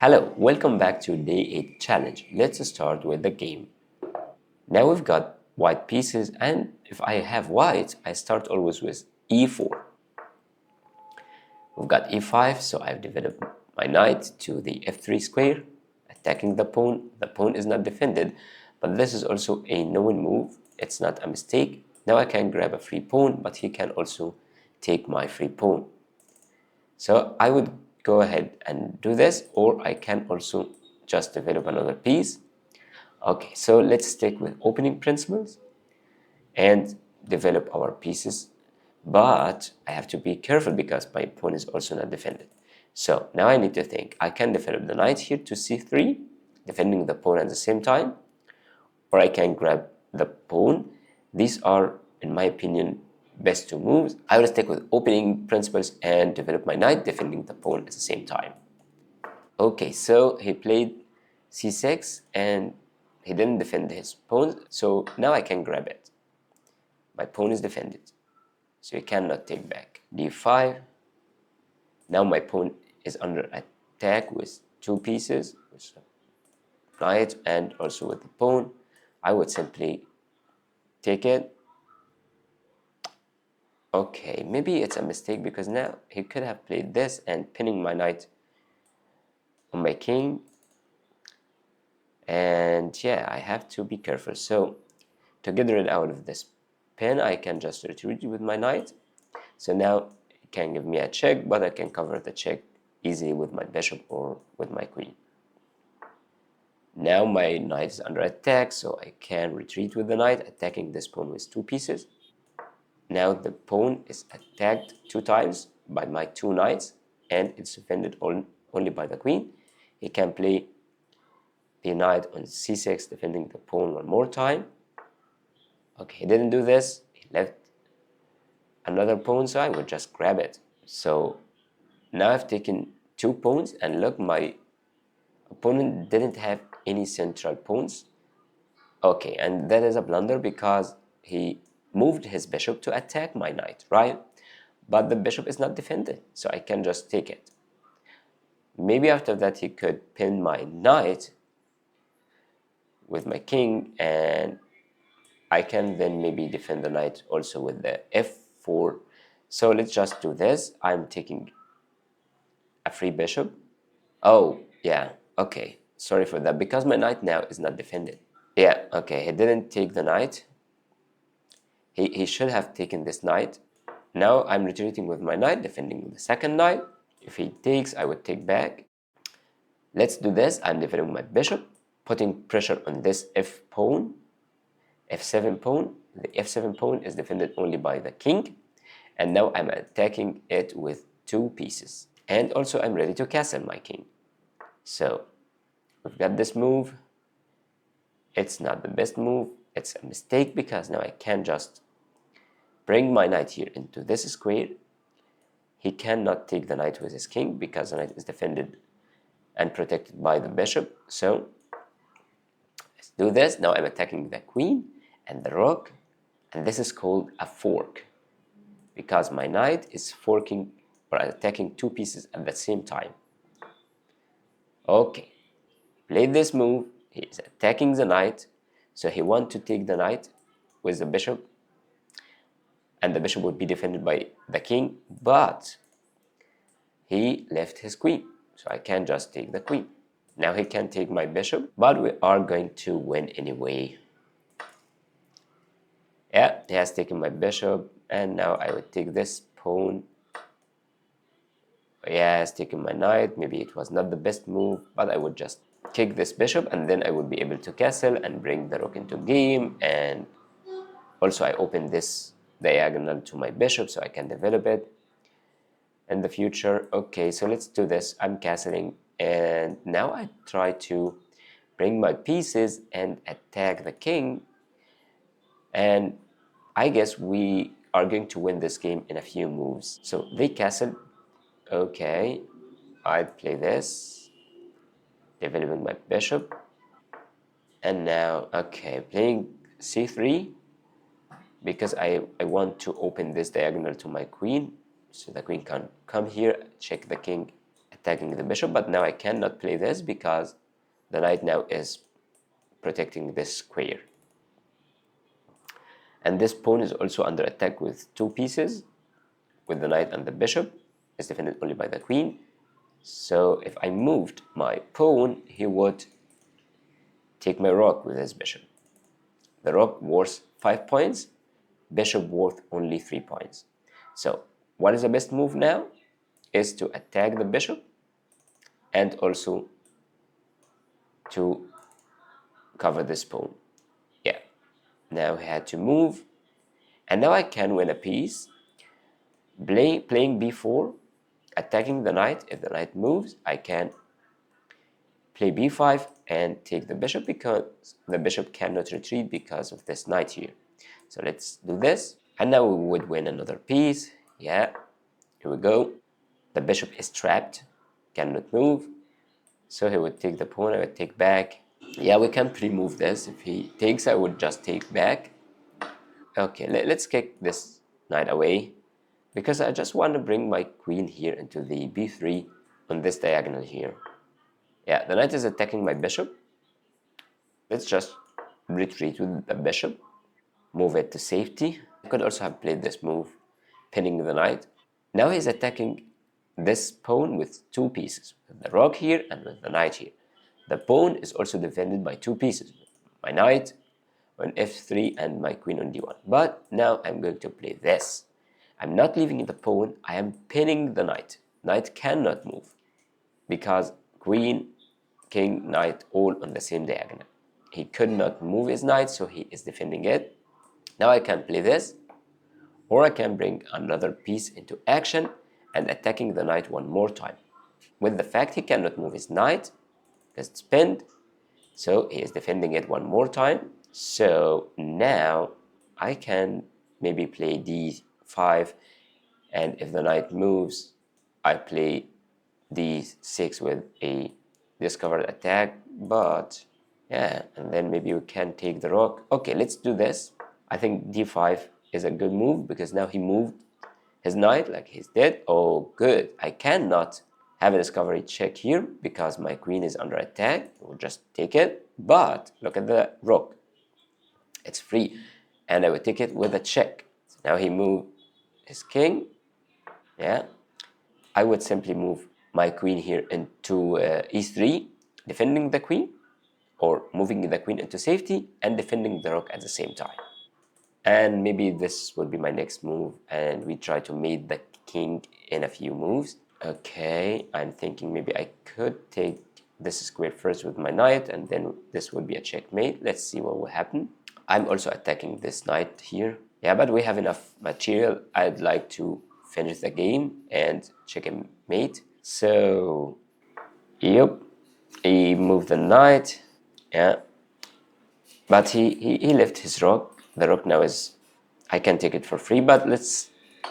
Hello, welcome back to day 8 challenge. Let's start with the game. Now we've got white pieces, and if I have white, I start always with e4. We've got e5, so I've developed my knight to the f3 square, attacking the pawn. The pawn is not defended, but this is also a known move. It's not a mistake. Now I can grab a free pawn, but he can also take my free pawn. So I would go ahead and do this, or I can also just develop another piece. Okay, so let's stick with opening principles and develop our pieces. But I have to be careful because my pawn is also not defended. So now I need to think. I can develop the knight here to c3, defending the pawn at the same time, or I can grab the pawn. These are, in my opinion, best two moves. I will stick with opening principles and develop my knight, defending the pawn at the same time. Okay, so he played c6 and he didn't defend his pawn, so now I can grab it. My pawn is defended, so he cannot take back. d5. Now my pawn is under attack with two pieces, with knight and also with the pawn. I would simply take it. Okay, maybe it's a mistake because now he could have played this and pinning my knight on my king. And yeah, I have to be careful. So to get rid out of this pin, I can just retreat with my knight. So now it can give me a check, but I can cover the check easily with my bishop or with my queen. Now my knight is under attack, so I can retreat with the knight, attacking this pawn with two pieces. Now the pawn is attacked two times by my two knights, and it's defended only by the queen. He can play the knight on c6, defending the pawn one more time. Okay, he didn't do this. He left another pawn, so I would just grab it. So now I've taken two pawns, and look, my opponent didn't have any central pawns. Okay, and that is a blunder because he moved his bishop to attack my knight, right? But the bishop is not defended, so I can just take it. Maybe after that he could pin my knight with my king, and I can then maybe defend the knight also with the f4. So let's just do this. I'm taking a free bishop. Oh, yeah, okay. Sorry for that, because my knight now is not defended. Yeah, okay, he didn't take the knight. He should have taken this knight. Now I'm retreating with my knight, defending with the second knight. If he takes, I would take back. Let's do this. I'm developing my bishop, putting pressure on this f pawn, f7 pawn. The f7 pawn is defended only by the king. And now I'm attacking it with two pieces. And also I'm ready to castle my king. So we've got this move. It's not the best move. It's a mistake because now I can just bring my knight here into this square. He cannot take the knight with his king because the knight is defended and protected by the bishop. So let's do this. Now I'm attacking the queen and the rook, and this is called a fork because my knight is forking or attacking two pieces at the same time. Okay, played this move. He is attacking the knight, so he wants to take the knight with the bishop, and the bishop would be defended by the king, but he left his queen, so I can just take the queen. Now he can take my bishop, but we are going to win anyway. Yeah, he has taken my bishop, and now I would take this pawn. Yeah, he has taken my knight. Maybe it was not the best move, but I would just kick this bishop, and then I would be able to castle and bring the rook into game. And also I open this diagonal to my bishop so I can develop it in the future. Okay, so let's do this. I'm castling, and now I try to bring my pieces and attack the king, and I guess we are going to win this game in a few moves. So they castle. Okay, I play this, developing my bishop, and now okay, playing c3 because I want to open this diagonal to my queen, so the queen can come here, check the king, attacking the bishop, but now I cannot play this because the knight now is protecting this square. And this pawn is also under attack with 2 pieces, with the knight and the bishop. It's defended only by the queen. So if I moved my pawn, he would take my rook with his bishop. The rook worth 5 points, bishop worth only 3 points. So what is the best move now? Is to attack the bishop and also to cover this pawn. Yeah, now he had to move, and now I can win a piece. Playing b4, attacking the knight. If the knight moves, I can play b5 and take the bishop because the bishop cannot retreat because of this knight here. So let's do this, and now we would win another piece. Yeah, here we go. The bishop is trapped, cannot move, so he would take the pawn. I would take back. Yeah, we can pre-move this. If he takes, I would just take back. Okay, let's kick this knight away because I just want to bring my queen here into the b3 on this diagonal here. Yeah, the knight is attacking my bishop. Let's just retreat with the bishop, move it to safety. I could also have played this move, pinning the knight. Now he's attacking this pawn with 2 pieces, with the rook here and with the knight here. The pawn is also defended by 2 pieces, my knight on f3 and my queen on d1. But now I'm going to play this. I'm not leaving the pawn, I am pinning the knight. Knight cannot move because queen, king, knight all on the same diagonal. He could not move his knight, so he is defending it. Now I can play this, or I can bring another piece into action and attacking the knight one more time. With the fact he cannot move his knight, because it's pinned, so he is defending it one more time. So now I can maybe play d5, and if the knight moves, I play d6 with a discovered attack. But yeah, and then maybe we can take the rook. Okay, let's do this. I think d5 is a good move because now he moved his knight like he's dead. Oh, good. I cannot have a discovery check here because my queen is under attack. We'll just take it. But look at the rook. It's free. And I will take it with a check. So now he moved his king. Yeah. I would simply move my queen here into e3, defending the queen, or moving the queen into safety and defending the rook at the same time. And maybe this would be my next move, and we try to mate the king in a few moves. Okay, I'm thinking maybe I could take this square first with my knight, and then this would be a checkmate. Let's see what will happen. I'm also attacking this knight here. Yeah, but we have enough material. I'd like to finish the game and checkmate. So, yep, he moved the knight. Yeah, but he left his rook. The rook now is, I can take it for free, but let's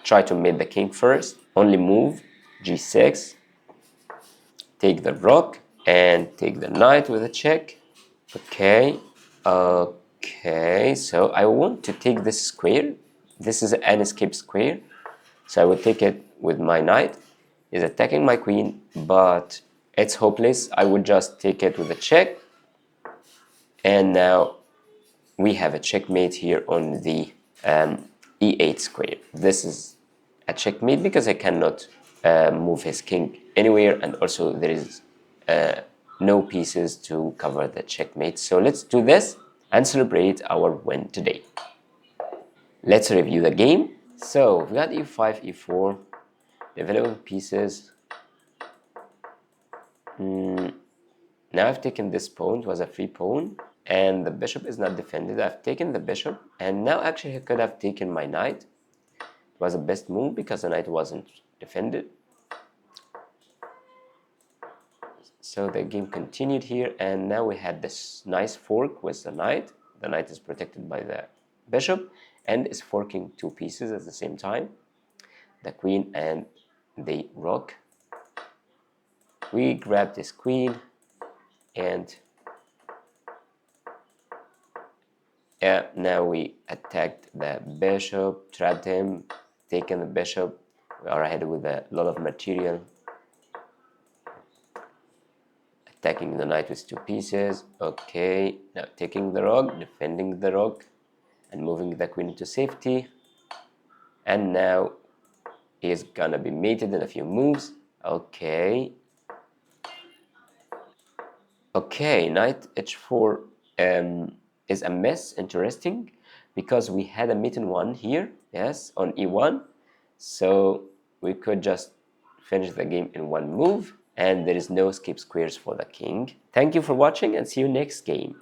try to mate the king first. Only move g6, take the rook and take the knight with a check. Okay, so I want to take this square. This is an escape square, so I will take it with my knight. He's attacking my queen, but it's hopeless. I would just take it with a check, and now we have a checkmate here on the e8 square. This is a checkmate because I cannot move his king anywhere, and also there is no pieces to cover the checkmate. So let's do this and celebrate our win today. Let's review the game. So we got e5, e4, developing pieces. Now I've taken this pawn. It was a free pawn, and the bishop is not defended. I've taken the bishop, and now actually he could have taken my knight. It was the best move because the knight wasn't defended. So the game continued here, and now we had this nice fork with the knight. The knight is protected by the bishop and is forking 2 pieces at the same time, the queen and the rook. We grabbed this queen, and now we attacked the bishop, trapped him, taken the bishop. We are ahead with a lot of material. attacking the knight with 2 pieces. Okay, now taking the rook, defending the rook, and moving the queen into safety. And now he is gonna be mated in a few moves. Okay. Okay, knight h4 is a mess, interesting, because we had a mate in 1 here, yes, on e1. So we could just finish the game in 1 move, and there is no skip squares for the king. Thank you for watching, and see you next game.